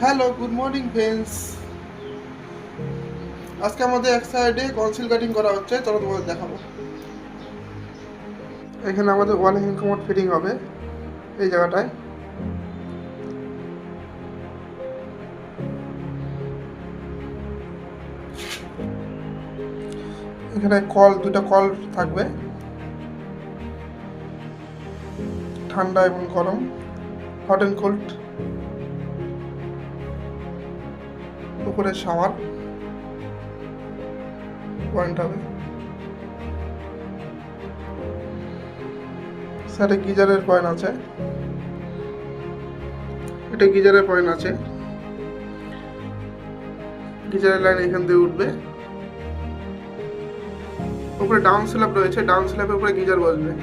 Hello, good morning friends. আজকে আমাদের এক সাইডে কনসিল কাটিং করা হচ্ছে, চলো তোমাদের দেখাবো। এখানে আমাদের ওয়াল হ্যাঙ্গিং কমোড ফিটিং হবে এই জায়গাটায়। এখানে দুটো কল থাকবে, ঠান্ডা এবং গরম, হট অ্যান্ড কোল্ড। উপরে শাওয়ার পয়েন্ট হবে, সাইডে গিজারের পয়েন্ট আছে। এটা গিজারের পয়েন্ট আছে, গিজারের লাইন এখান দিয়ে উঠবে। উপরে ডাউন স্ল্যাব রয়েছে, ডাউন স্ল্যাবের উপরে গিজার বসবে।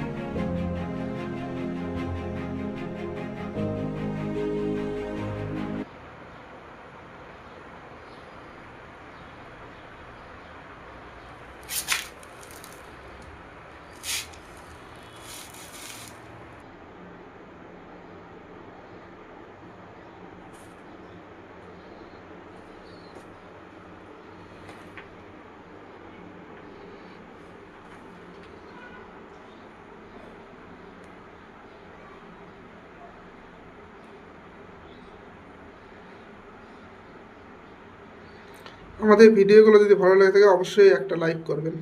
আমাদের ভিডিওগুলো যদি ভালো লাগে থাকে অবশ্যই একটা লাইক করবেন।